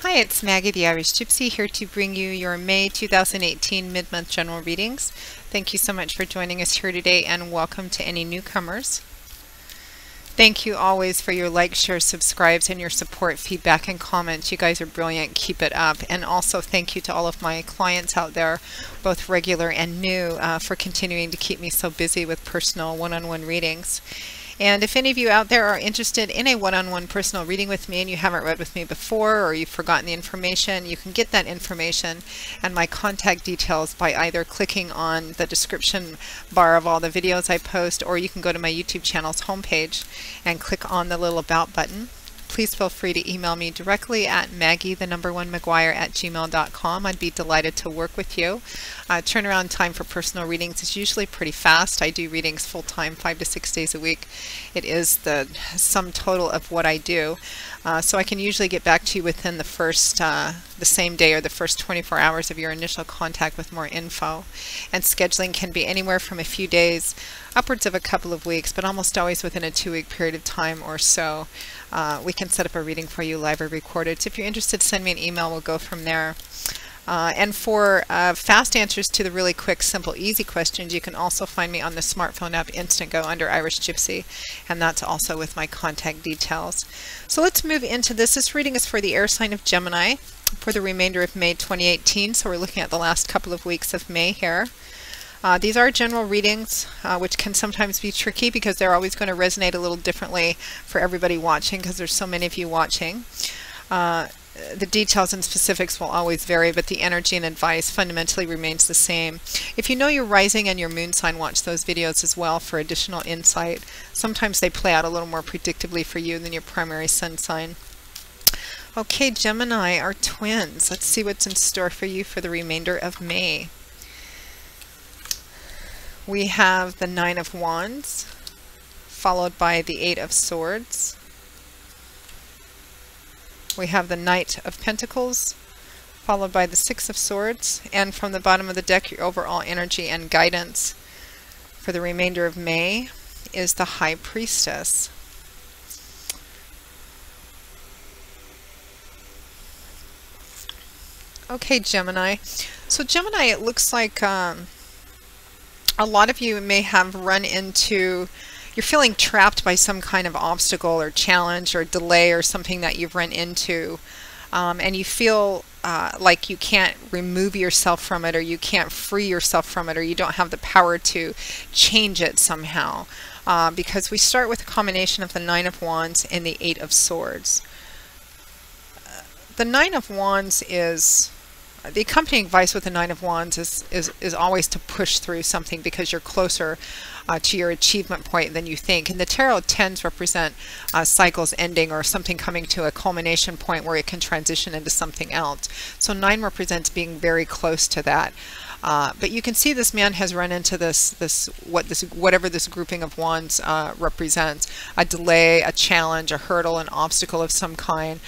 Hi, it's Maggie the Irish Gypsy here to bring you your May 2018 mid-month general readings. Thank you so much for joining us here today and welcome to any newcomers. Thank you always for your likes, shares, subscribes, and your support, feedback, and comments. You guys are brilliant. Keep it up. And also thank you to all of my clients out there, both regular and new, for continuing to keep me so busy with personal one-on-one readings. And if any of you out there are interested in a one-on-one personal reading with me and you haven't read with me before or you've forgotten the information, you can get that information and my contact details by either clicking on the description bar of all the videos I post, or you can go to my YouTube channel's homepage and click on the little About button. Please feel free to email me directly at maggie1maguire@gmail.com. I'd be delighted to work with you. Turnaround time for personal readings is usually pretty fast. I do readings full-time, 5 to 6 days a week. It is the sum total of what I do. So I can usually get back to you within the same day or the first 24 hours of your initial contact with more info. And scheduling can be anywhere from a few days upwards of a couple of weeks, but almost always within a 2-week period of time or so. We can set up a reading for you live or recorded. So if you're interested, send me an email. We'll go from there. And for fast answers to the really quick, simple, easy questions, you can also find me on the smartphone app Instantgo under Irish Gypsy, and that's also with my contact details. So let's move into this. This reading is for the air sign of Gemini for the remainder of May 2018. So we're looking at the last couple of weeks of May here. These are general readings, which can sometimes be tricky because they're always going to resonate a little differently for everybody watching because there's so many of you watching. The details and specifics will always vary, but the energy and advice fundamentally remains the same. If you know your rising and your moon sign, watch those videos as well for additional insight. Sometimes they play out a little more predictably for you than your primary sun sign. Okay, Gemini are twins. Let's see what's in store for you for the remainder of May. We have the 9 of Wands, followed by the 8 of Swords. We have the Knight of Pentacles, followed by the 6 of Swords, and from the bottom of the deck, your overall energy and guidance for the remainder of May is the High Priestess. Okay, Gemini. So Gemini, it looks like a lot of you may have run into, you're feeling trapped by some kind of obstacle or challenge or delay or something that you've run into, and you feel like you can't remove yourself from it, or you can't free yourself from it, or you don't have the power to change it somehow, because we start with a combination of the 9 of Wands and the 8 of Swords. The 9 of Wands is, the accompanying advice with the 9 of Wands is always to push through something because you're closer to your achievement point than you think. And the tarot tends represent cycles ending or something coming to a culmination point where it can transition into something else. So 9 represents being very close to that. But you can see this man has run into whatever this grouping of wands represents: a delay, a challenge, a hurdle, an obstacle of some kind.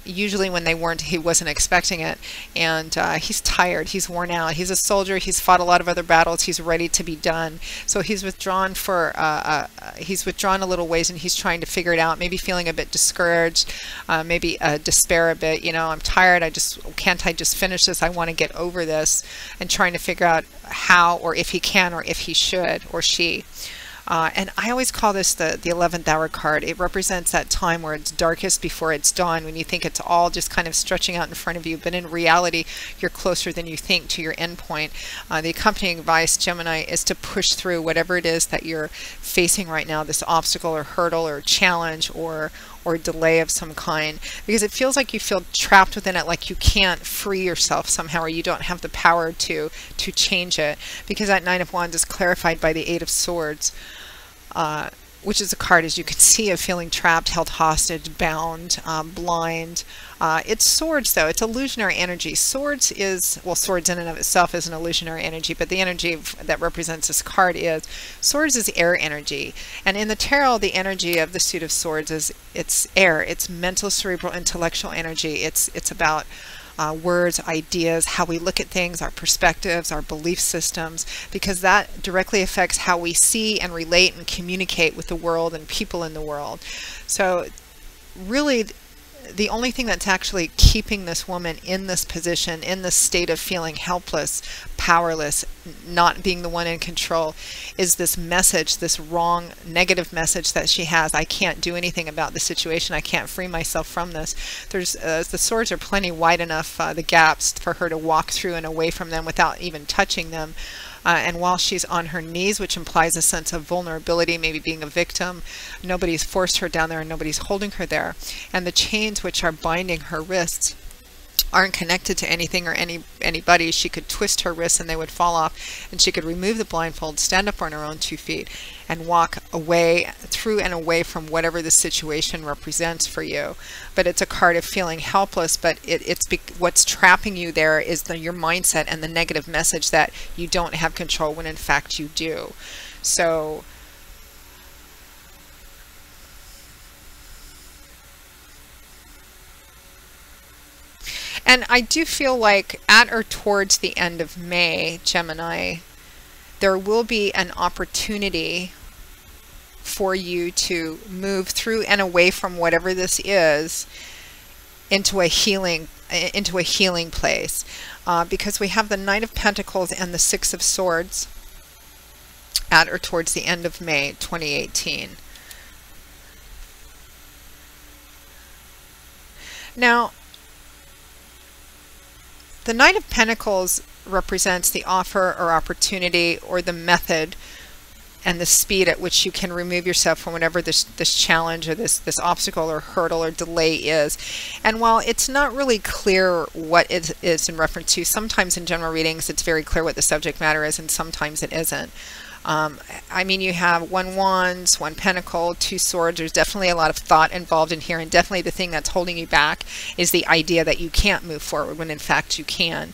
Usually when he wasn't expecting it, and he's tired, he's worn out. He's a soldier. He's fought a lot of other battles. He's ready to be done. So he's withdrawn he's withdrawn a little ways, and he's trying to figure it out. Maybe feeling a bit discouraged, maybe despair a bit. You know, I'm tired. Can't I just finish this? I want to get over this. And trying to figure out how, or if he can, or if he should, or she. And I always call this the 11th hour card. It represents that time where it's darkest before it's dawn, when you think it's all just kind of stretching out in front of you, but in reality you're closer than you think to your end point. The accompanying advice, Gemini, is to push through whatever it is that you're facing right now, this obstacle or hurdle or challenge or delay of some kind, because it feels like you feel trapped within it, like you can't free yourself somehow, or you don't have the power to change it, because that 9 of Wands is clarified by the 8 of Swords, which is a card, as you can see, of feeling trapped, held hostage, bound, blind. It's swords, though. It's illusionary energy. Swords is, well, swords in and of itself is an illusionary energy, but the energy that represents this card swords is air energy. And in the tarot, the energy of the suit of swords it's air. It's mental, cerebral, intellectual energy. It's about words, ideas, how we look at things, our perspectives, our belief systems, because that directly affects how we see and relate and communicate with the world and people in the world. So really, the only thing that's actually keeping this woman in this position, in this state of feeling helpless, powerless, not being the one in control, is this message, this wrong, negative message that she has. I can't do anything about the situation. I can't free myself from this. There's the swords are plenty wide enough, the gaps, for her to walk through and away from them without even touching them. And while she's on her knees, which implies a sense of vulnerability, maybe being a victim, nobody's forced her down there and nobody's holding her there. And the chains which are binding her wrists aren't connected to anything or anybody. She could twist her wrists and they would fall off, and she could remove the blindfold, stand up on her own 2 feet, and walk away, through and away from whatever the situation represents for you. But it's a card of feeling helpless, but what's trapping you there is your mindset and the negative message that you don't have control when in fact you do. So and I do feel like at or towards the end of May, Gemini, there will be an opportunity for you to move through and away from whatever this is into a healing place, because we have the Knight of Pentacles and the Six of Swords at or towards the end of May 2018. Now, the Knight of Pentacles represents the offer or opportunity or the method and the speed at which you can remove yourself from whatever this challenge or this obstacle or hurdle or delay is. And while it's not really clear what it is in reference to, sometimes in general readings it's very clear what the subject matter is, and sometimes it isn't. I mean, you have 1 Wands, 1 Pentacle, 2 Swords. There's definitely a lot of thought involved in here, and definitely the thing that's holding you back is the idea that you can't move forward when in fact you can.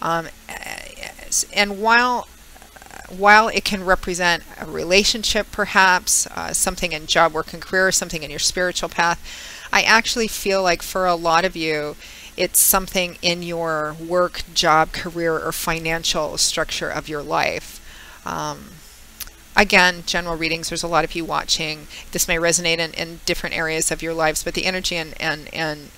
And while it can represent a relationship, perhaps something in job, work, and career, something in your spiritual path, I actually feel like for a lot of you it's something in your work, job, career, or financial structure of your life. Again, general readings, there's a lot of you watching. This may resonate in different areas of your lives, but the energy and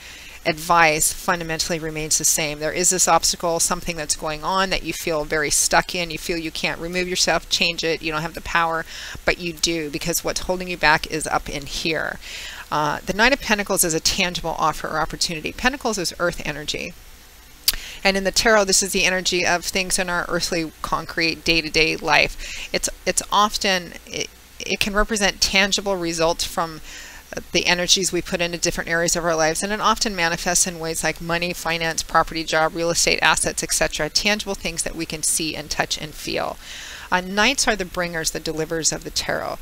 advice fundamentally remains the same. There is this obstacle, something that's going on that you feel very stuck in. You feel you can't remove yourself, change it. You don't have the power, but you do, because what's holding you back is up in here. The Knight of Pentacles is a tangible offer or opportunity. Pentacles is earth energy. And in the tarot, this is the energy of things in our earthly, concrete, day-to-day life. It's often, it can represent tangible results from the energies we put into different areas of our lives, and it often manifests in ways like money, finance, property, job, real estate, assets, etc. Tangible things that we can see and touch and feel. Knights are the bringers, the deliverers of the tarot.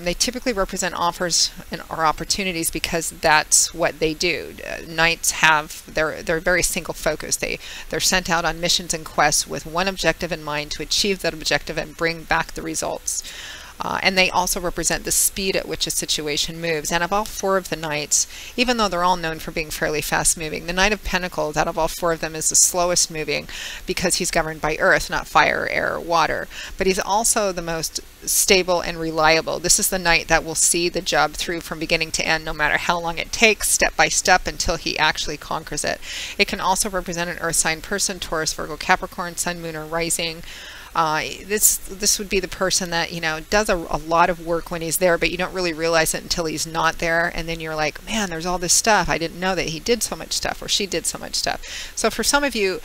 They typically represent offers or opportunities because that's what they do. Knights they're very single focused. They're sent out on missions and quests with one objective in mind, to achieve that objective and bring back the results. And they also represent the speed at which a situation moves. And of all 4 of the Knights, even though they're all known for being fairly fast moving, the Knight of Pentacles, out of all 4 of them, is the slowest moving because he's governed by earth, not fire, air, or water. But he's also the most stable and reliable. This is the Knight that will see the job through from beginning to end, no matter how long it takes, step by step, until he actually conquers it. It can also represent an earth sign person: Taurus, Virgo, Capricorn, Sun, Moon, or Rising. This would be the person that, you know, does a lot of work when he's there, but you don't really realize it until he's not there, and then you're like, man, there's all this stuff. I didn't know that he did so much stuff, or she did so much stuff. So for some of you,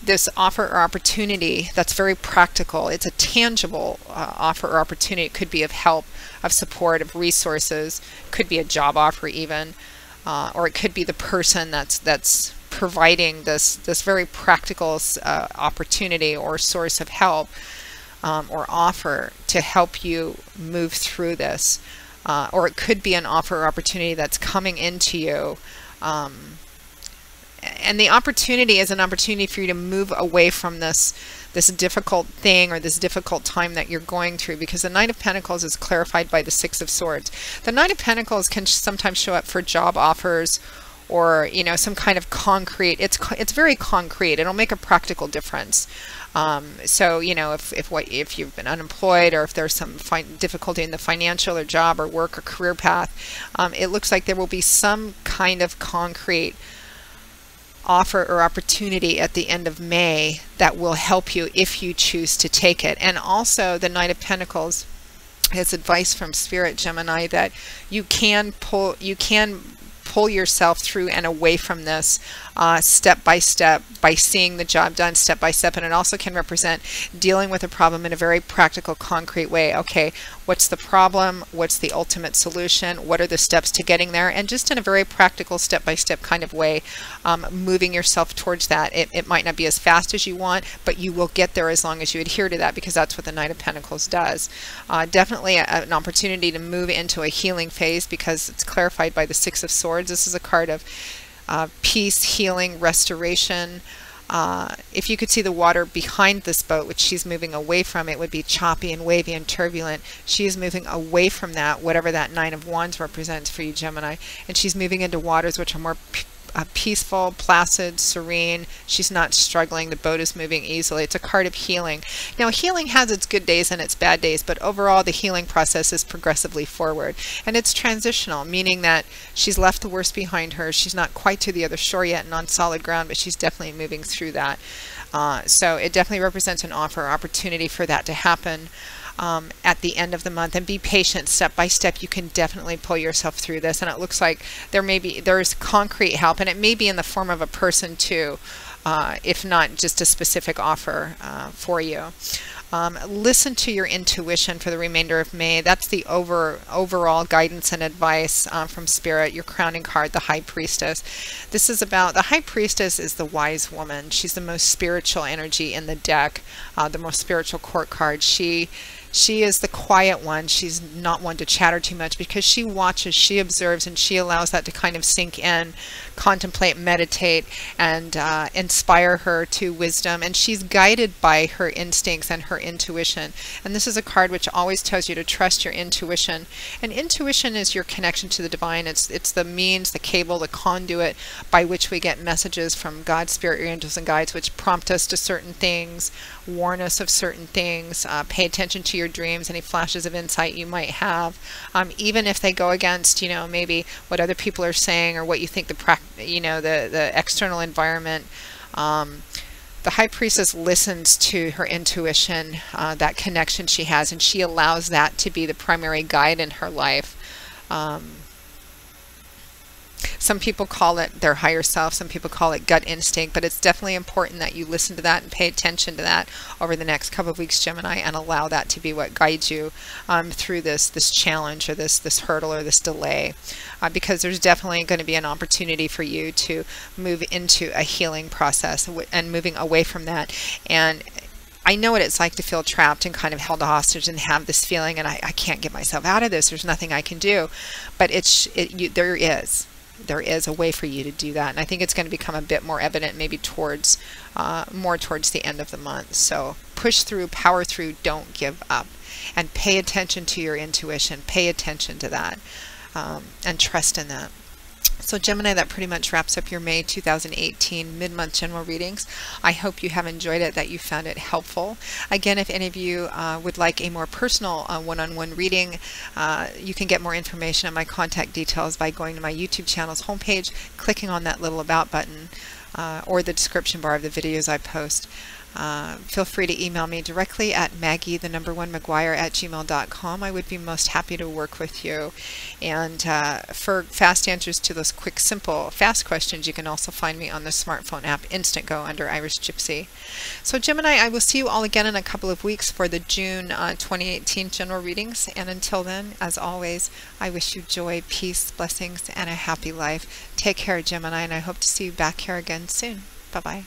this offer or opportunity that's very practical, it's a tangible offer or opportunity. It could be of help, of support, of resources, could be a job offer even, or it could be the person that's providing this very practical opportunity or source of help or offer to help you move through this. Or it could be an offer or opportunity that's coming into you. And the opportunity is an opportunity for you to move away from this difficult thing or this difficult time that you're going through, because the Knight of Pentacles is clarified by the Six of Swords. The Knight of Pentacles can sometimes show up for job offers or some kind of concrete. It's very concrete. It'll make a practical difference. So if you've been unemployed, or if there's some difficulty in the financial or job or work or career path, it looks like there will be some kind of concrete offer or opportunity at the end of May that will help you if you choose to take it. And also the Knight of Pentacles has advice from Spirit, Gemini, that you can pull yourself through and away from this step by step, by seeing the job done step by step. And it also can represent dealing with a problem in a very practical, concrete way. Okay, what's the problem? What's the ultimate solution? What are the steps to getting there? And just in a very practical, step by step kind of way, moving yourself towards that. It might not be as fast as you want, but you will get there as long as you adhere to that, because that's what the Knight of Pentacles does. Definitely an opportunity to move into a healing phase, because it's clarified by the Six of Swords. This is a card of peace, healing, restoration. If you could see the water behind this boat, which she's moving away from, it would be choppy and wavy and turbulent. She is moving away from that, whatever that Nine of Wands represents for you, Gemini, and she's moving into waters which are more peaceful, placid, serene. She's not struggling. The boat is moving easily. It's a card of healing. Now, healing has its good days and its bad days, but overall the healing process is progressively forward, and it's transitional, meaning that she's left the worst behind her. She's not quite to the other shore yet and on solid ground, but she's definitely moving through that. So it definitely represents an offer, opportunity for that to happen at the end of the month. And be patient. Step by step, you can definitely pull yourself through this. And it looks like there's concrete help, and it may be in the form of a person too, if not just a specific offer for you. Listen to your intuition for the remainder of May. That's the overall guidance and advice from Spirit. Your crowning card, the High Priestess. This is about, the High Priestess is the wise woman. She's the most spiritual energy in the deck, the most spiritual court card. She is the quiet one. She's not one to chatter too much, because she watches, she observes, and she allows that to kind of sink in, contemplate, meditate, and inspire her to wisdom. And she's guided by her instincts and her intuition. And this is a card which always tells you to trust your intuition. And intuition is your connection to the divine. It's the means, the cable, the conduit by which we get messages from God, Spirit, your angels, and guides, which prompt us to certain things, warn us of certain things, pay attention to your dreams, any flashes of insight you might have, even if they go against, maybe what other people are saying, or what you think the external environment. The High Priestess listens to her intuition, that connection she has, and she allows that to be the primary guide in her life. Some people call it their higher self, some people call it gut instinct, but it's definitely important that you listen to that and pay attention to that over the next couple of weeks, Gemini, and allow that to be what guides you through this challenge, or this hurdle, or this delay, because there's definitely going to be an opportunity for you to move into a healing process and moving away from that. And I know what it's like to feel trapped and kind of held hostage and have this feeling, and I can't get myself out of this. There's nothing I can do. But there is a way for you to do that, and I think it's going to become a bit more evident maybe more towards the end of the month. So push through, power through, don't give up, and pay attention to your intuition. Pay attention to that, and trust in that. So Gemini, that pretty much wraps up your May 2018 mid-month general readings. I hope you have enjoyed it, that you found it helpful. Again, if any of you would like a more personal one-on-one reading, you can get more information on my contact details by going to my YouTube channel's homepage, clicking on that little About button, or the description bar of the videos I post. Feel free to email me directly at Maggie1McGuire@gmail.com. I would be most happy to work with you. And for fast answers to those quick, simple, fast questions, you can also find me on the smartphone app Instantgo under Irish Gypsy. So Gemini, I will see you all again in a couple of weeks for the June 2018 general readings. And until then, as always, I wish you joy, peace, blessings, and a happy life. Take care, Gemini, and I hope to see you back here again soon. Bye-bye.